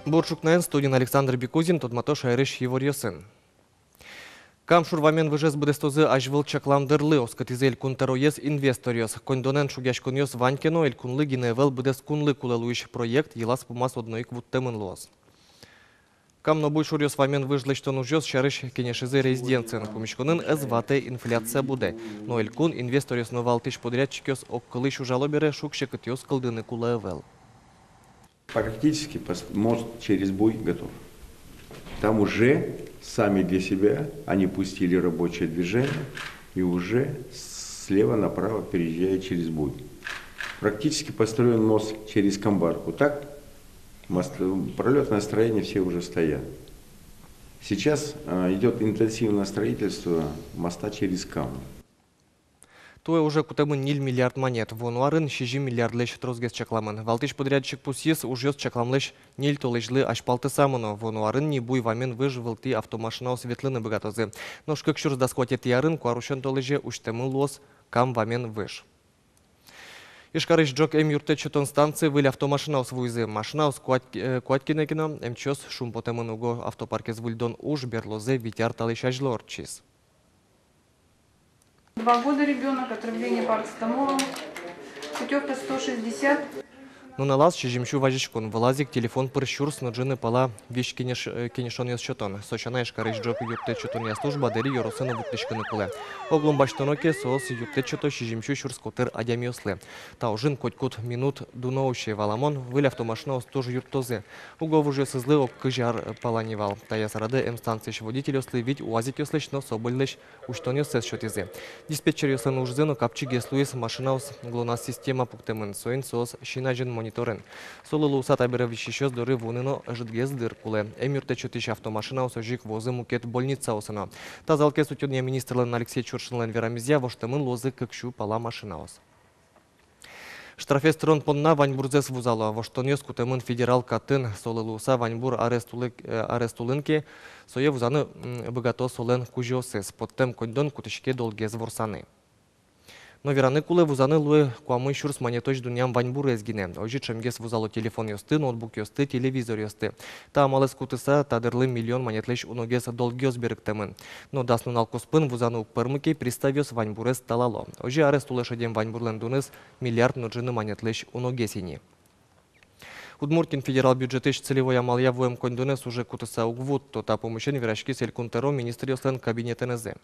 Борчукнен студент Александр Бекузин, Тодматош Айрыш Еворьосын. Кам шурвамен выжез будестозы ажвыл чакламдырлы, оскатизель кунтароес инвесториос. Кондонен шугяшконьос ванькено, эль кунлы гиневел будес кунлы кулалуиш проект, елас пумас одноик вуттемын лоз. Кам нобуй шурьос вамен выжлыч то нужёс шарыш кенешизы резиденциен. Помешконын эзвате инфляция буде. Но эль кун инвесториос новалтыш подрядчикёс оккылыш ужалобере шукшекытёс кылдыны кулаевел. Практически мост через буй готов. Там уже сами для себя они пустили рабочее движение и уже слева направо переезжает через буй. Практически построен мост через Камбарку. Так, пролетное строение все уже стоят. Сейчас идет интенсивное строительство моста через Каму. Туе уже кутемын нил миллиард монет. Вонуарын 6 миллиард леш трозгес чакламын. Валтыш подрядчик пусьес ужёс чакламлеш нил толежлы ашпалты самыно. Вонуарын не буй вамен выживылты автомашина светлыны богатозы. Но шкак шурс дасхватит ярын, куарушен толеже уштемын лос кам вамен выж. Ишкарыш джок юрте чутон станции выли автомашина свуйзы. Машина куаткинекино эмчос шумпотемын уго автопаркез вульдон уж берлозе витяр талышажлор чиз. 2 года ребенок, отравление парацетамолом, путевка 160. Ну на лаз чижимшу важичкон. Вылазик телефон прыщурс, но джины пала вещь кенешон яс чотон. Сочанаеш карыш джок юрте чотон я служба, дери yorosыны вуптышканы куле. Оглом баштоноке соос юрте чото чижимшу шурс котыр адямиосле. Та ужин котькут минут дуноуще валамон, выли автомашина тоже юртозе. Угов уже сызлы ок кыжар паланивал. Та я сараде м-станцияш водитель ослы, ведь уазик ослыш, но собольлыш уштон йосес шотизе. Диспетчер йослын ужзе, но капчи геслуис машина глонас система пуктемын. Соин соос шинажин мониторен. Солылу сатабера вещещёс доры вуныно жидгез дыркуле. Эмюрте чотиш автомашина осожик возы мукет больница осына. Тазалке сутюдня министрлен Алексей Чуршинлен верамизя воштемын лозы кыкшу пала машина ос. Штрафестрон понна ваньбурзес вузало. Воштоньос кутемын федерал катын солылуса ваньбур арестулынке сое вузаны богато солен кужиосес. Подтем кондон кутышке долгез ворсаны. Но вераны кулы вузаны луе куамы шурс монеточ дуням ваньбур ezgine. Ожи чемгес вузало телефон йосты, ноутбук йосты, телевизор йосты. Та амалес кутыса тадырлы миллион монетлеш уногес долгёс беріктемін. Но даснун алкоспын вузаны укпырмыке приставёс ваньбурес талало. Ожи арестулешедем ваньбурлен дуныс миллиард ноджины монетлеш уногесини. Удмуртин федерал бюджетыш целевой амалия воем кондунес уже кутыса угвуд, то та помощен верашки селькунтеро министриослен кабинетенезе.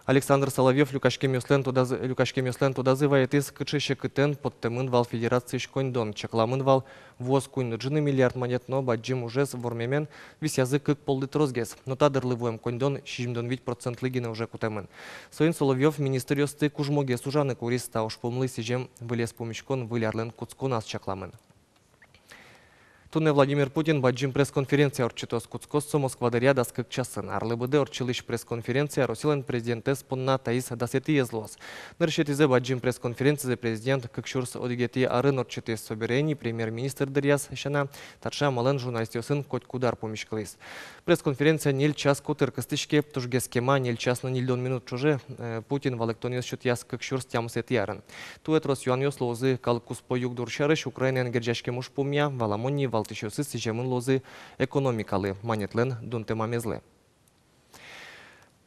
Александр Соловьев Люкашке Мюслен тудазывает из кычыще кытен подтемын вал федерации шкондон. Чакламын вал воз куйны джины миллиард монет, но баджим уже с вормемен вис язык как полдыт розгес. Но тадырлы воем кондон 6% лигина уже кутемын. Соин Соловьев министриосты кужмоге сужаны куриста ошпомлы сижем вылез помещкон вылярлен куцконас чакламын. Туне Владимир Путин баджим пресс-конференция орчитос Куцкоссо Москвадаря даскык часын. Арлыбыды орчилыш пресс-конференция Росилен президентес понна таис дасети езлос. Ныршетизе баджим пресс-конференция президент кыкшурс одигети арын орчитес соберени премьер-министр Дырьяс Шана татша мален журналистиосын котькудар помешкалыс. Пресс-конференция нель час котыр кыстышке тужгескема нель час на нильдон минут чуже Путин валектониос шутьяс кыкшурс тямсети арын. Тует Росюан йослозы калкус поюк дуршарыш Украинен герджашке муш помня валамонни Валтышёсы сижемын лозы экономикалы монетлен дунтемамезле.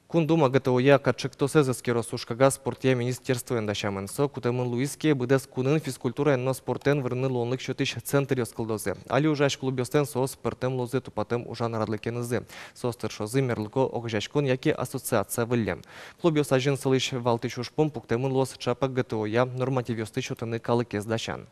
Кундума ГТОЯ качыктосе заскеро сушкага спортия министерство эндашамын. Со кутемын Луиске быдес кунын физкультура энно спортен вырны лонлык шотыш центр ёскылдозе. Али ужаш клубёстен со спортем лозе тупатем ужан радлыкенызы. Со стыршозы мерлыко огжашкон яки ассоциация выллем. Клубёс ажин сылыш валтыш ушпом пуктемын лоз чапа ГТОЯ нормативёсты шотыны калыкез дашан.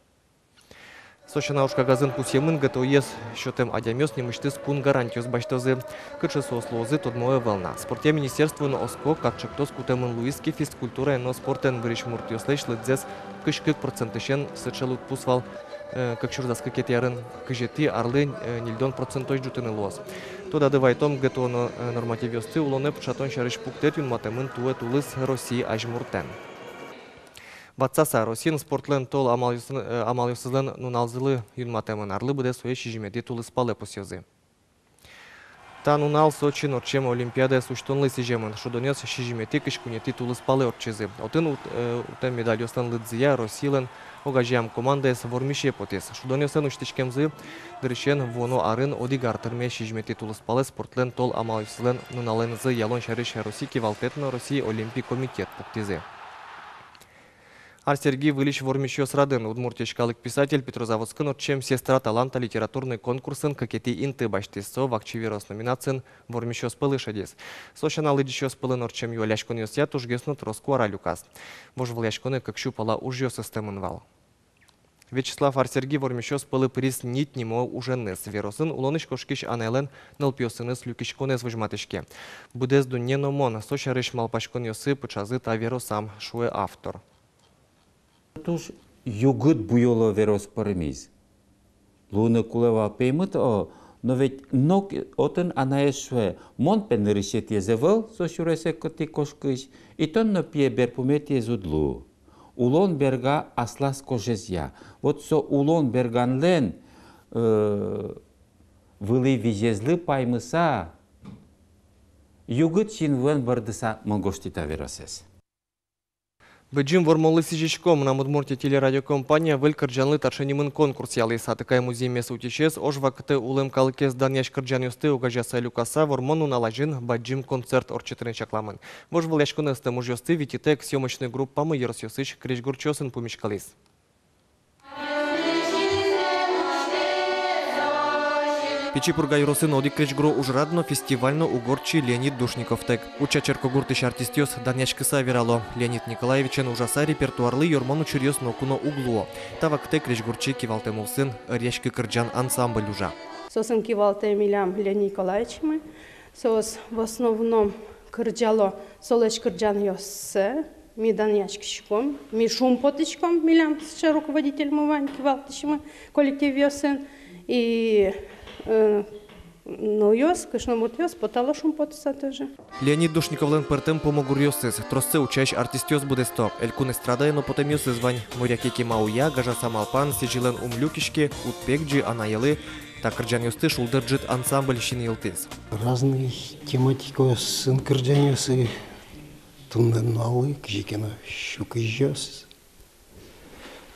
Сочина ушкагазын пусемын ГТОЕС счетем адямёс немыштыс кун гарантиос баштозы. Кычы сослозы тодмое волна. Спорте министерство на оско, как чектос кутемын Луиски физкультура но спортен выриш муртиослеш лыдзес кышкык процентышен сычелут пусвал как чурдаска кетярын кыжети арлы нильдон процентой жутыны лоз. Тода дывайтом ГТО нормативёсты улоне пчатон шарыш пуктет юнматемын туэ тулыс России ажмуртен. Батсаса Росин спортлен тол амалюсызлен нуналзылы юнматемын арлы буде суе шижимети тулыспалы посёзы. Та нунал Сочи норчем Олимпиада суштонлы сижемын. Шудонес шижимети кышкунети тулыспалы орчезы. Отын утен медальёстан лыдзия Росилен Огажиям командес вормише потес. Шудонесен уштичкемзы дырышен воно арын одигар тырме шижмети тулыспалы спортлен тол амалыслен нуналензы ялон шарыш Руси кивалтетно России Олимпий комитет пуктизе. Сергей Вылич вормищёс радын. Удмуртияшкалык писатель Петрозаводскын отчем сестра таланта литературный конкурсын какети инты баштесо вакчиверос номинацин вормищёс пылышадес. Сошанал идищёс пылын отчем юаляшкон йосят ужгеснут роскуара люкас. Вожвал яшконы как щупала ужьё системын вал. Вячеслав Сергей вормищёс пылы приз нит нимо уженнес. Веросын улоныш кошкиш анелен налпьёсыныс люкишконес выжматышке. Будез дунне номон. Сошарыш малпашкон йосы пычазы та веросам шуе автор. Туш югут буйоло верос паремиз. Луна кулева пеймут но ведь ног отен анаешве мон пенеришет езевел со шуресе коти кошкыш и тон но пие берпумет езудлу. Улон берга аслас кожезя. Вот со улон берганлен вылы вижезлы паймыса югут шинвен бардыса монгоштита веросес. Беджим вормолы сижичком на Удмуртия телерадиокомпания выль кырджанлы таршенимын конкурс ялы сатыкай музей меса утечес ож вакыты улым калыкес даняш кырджан юсты угажаса люкаса вормону налажин баджим концерт орчетырын чакламын. Вож выл яшконы сты муж юсты вититек съемочный группамы ерос юсыш крежгурчосын пумишкалис. Печипурга юросын одик кречгру ужрадно фестивально угорчи Леонид Душниковтек. Уча черкогуртыш артистёс данячкыса верало. Леонид Николаевичен ужаса репертуарлы йормону чурьёс нокуно углуо. Тавакте кречгурчи кивалтему сын речки кырджан ансамбль ужа. Сосын кивалте милям Леонид Николаевичем. Сос в основном кырджало солеч кырджан йоссе. Ми данячкишком, ми шумпотычком милям с руководителем Иван кивалтышем коллектив йосен. И ну, йос, кышномут йос, потало шумпотыса тоже. Леонид Душниковлен пертем помогур йосыз. Тросце учащ артистёс будесто. Элькун эстрадае, но потом йосыз вань. Морякеки мауя, гажа самалпан, сижилен умлюкишке, утпекджи, анаелы. Так кырджан йосты шулдырджит ансамбль щин йылтыз. Разные тематики сын кырджан йосы. Туннен налы, кжикена щука йос.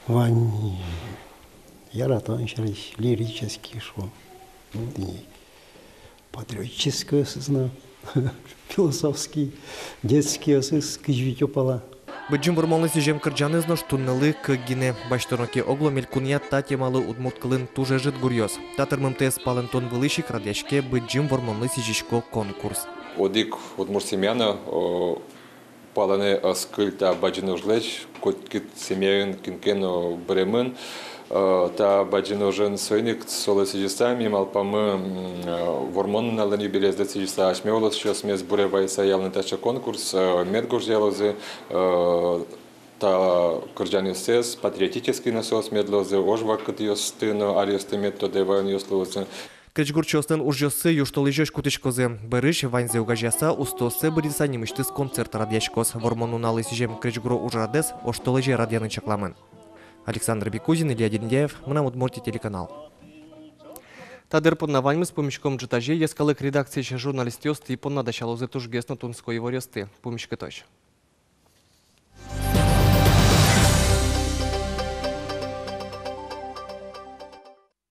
Вань яратан шариш, лирический шум. Патриотическое созна, философский, детский осыз, кижвитёпала. Беджим вормолы сижем кырджанызно штуннылы кыгине. Баштороки огло мелькуният та темалы удмурткылын туже жит гурьёс. Татырмым тес палентон вылышик радяшке беджим вормолы сижишко конкурс. Одик удмуртсемяна палане скыльта баджины жлеч, коткит семьян кинкено бремен. Та баджино жен свойник соло сижистами малпамы вормон на лани белез да сижиста ашмеолос что смес буревайса явный тача конкурс медгуж ялозы та кырджан юсес патриотический насос медлозы ожвак кыт юстыно аресты методеван юслозы. Кречгурчостен ужьосы юштолыжёш кутышкозы. Берыш ваньзе угажаса устосы быриса немыштыз концерт радяшкос. Вормону налы сижем кречгуру ужрадес оштолыжи радяны чакламын. Александр Бекузин, Илья Дерендяев, Мнам Удмуртия телеканал. Тадыр поднаваньмы с помещиком джетажи ескалык редакции журналистёс типон надачалозы тужгесно тунской ворёсты. Помещика точь.